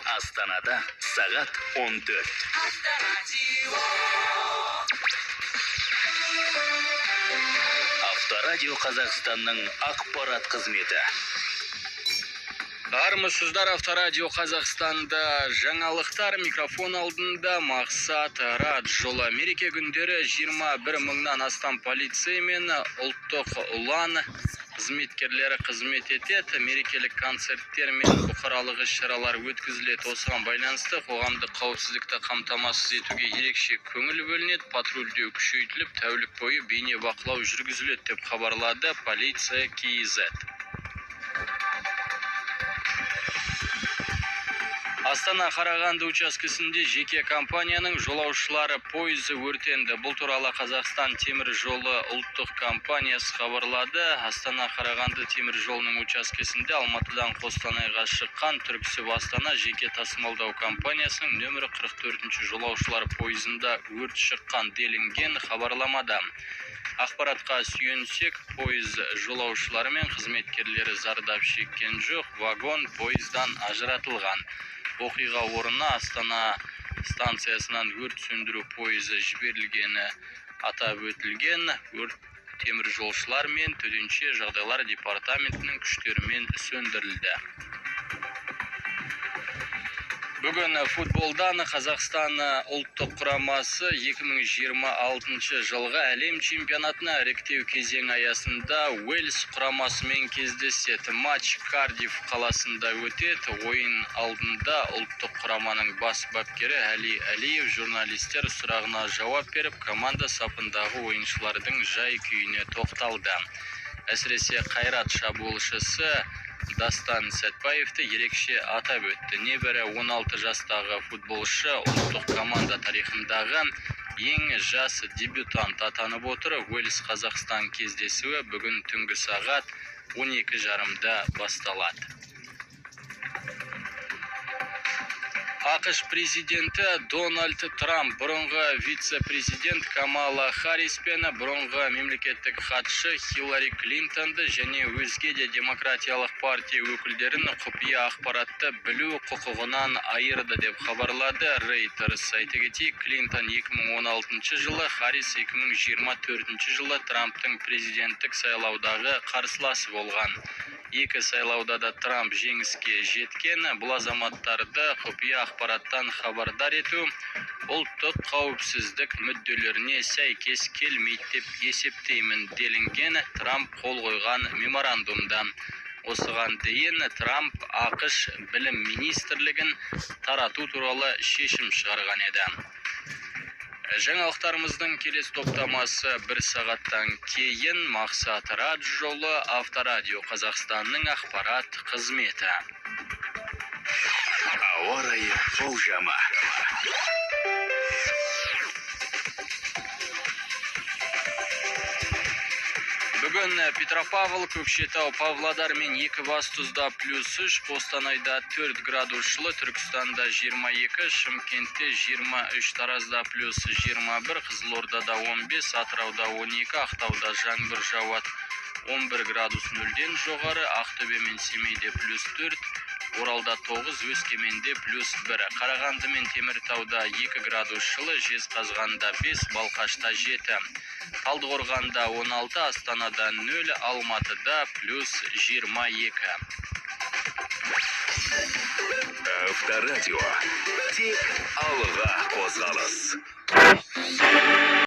Astanada saat 14. Avtoradio Қазақстанның ақпарат қызметі. Армысыздар, Авторадио Қазақстанда жаңалықтар, микрофон алдында Мақсат Раджолы. Мереке күндері 21 мыңнан астам полицей мен ұлттық ұлан қызметкерлері қызмет етеді. Мерекелік концерттер мен бұқаралық іс-шаралар өткізіледі. Осыған байланысты қоғамдық қауіпсіздікті қамтамасыз етуге ерекше көңіл бөлінеді. Патрульдеу күшейтіліп, тәулік бойы бейне бақылау жүргізіледі деп хабарлады полиция КИЗ. Астана-Қарағанды учаскесінде жеке компанияның жолаушылары пойызы өртенді. Бұл туралы Қазақстан темір жолы ұлттық компаниясы хабарлады. Астана-Қарағанды темір жолының учаскесінде Алматыдан Қостанайға шыққан Түрксіб Астана жеке тасымалдау компаниясының нөмірі 44 жолаушылар пойызында өрт шыққан делінген хабарламада. Ақпаратқа сүйенсек, пойыз жолаушылары мен қызметкерлері зардап шеккен жоқ, вагон пойыздан ажыратылған. Оқиға орнына Астана станциясынан өрт сөндіру пойызы жіберілгені атап өтілген. Өрт темір жолшылар мен төтенше жағдайлар департаментінің күштерімен сөндірілді. Бүгін футболдан Қазақстан ұлттық құрамасы 2026 жылғы әлем чемпионатына іріктеу кезең аясында Уэльс құрамасымен кездеседі. Матч Кардиф қаласында өтеді. Ойын алдында ұлттық құраманың бас бапкері Әли Әлиев журналистер сұрағына жауап беріп, команда сапындағы ойыншылардың жай-күйіне тоқталды. Әсіресе қайрат шабуылшысы Дастан Сәтбаевты ерекше атап өтті. Небәрі 16 жастағы футболшы ұлттық команда тарихындағы ең жас дебютант атанып отыр. Уэльс Қазақстан кездесуі бүгін түнгі сағат 12:30-да басталады. ақш президенті Дональд Трамп бұрынғы вице-президент Камала Харрис пен бұрынғы мемлекеттік хатшы Хиллари Клинтонды және өзге де демократиялық партия өкілдерін құпия ақпаратты білу құқығынан айырды деп хабарлады Reuters. Айта кетейік, Клинтон 2016 жылы, Харрис 2024 жылы Трамптың президенттік сайлаудағы қарсыласы болған. Екі сайлауда да Трамп жеңіске жеткен. Бұл азаматтарды құпия ақпараттан хабардар ету ұлттық қауіпсіздік мүдделеріне сәйкес келмейді деп есептеймін делінген Трамп қол қойған меморандумда. Осыған дейін Трамп ақш білім министрлігін тарату туралы шешім шығарған еді. Жаңалықтарымыздың келесі топтамасы 1 сағаттан кейін. Мақсат Раджолы, Авторадио Қазақстанның ақпарат қызметі. Ауа райы болжамы. Бүгін Петропавл, Көкшетау, Павлодар мен Екібастұзда +3, Қостанайда 4 градус жылы, Түркістанда 22, Шымкентте 23, Таразда +21, Қызылордада 15, Атырауда 12, Ақтауда жаңбыр жауады 11 градус 0-ден жоғары, Ақтөбе мен Семейде +4, Оралда 9, Өскеменде +1, Қарағанды мен Теміртауда 2 градус жылы, Жезқазғанда 5, Балқашта 7, Талдықорғанда 16, Астанада 0, Алматыда +22. Авторадио. Тек алға қозғалыс.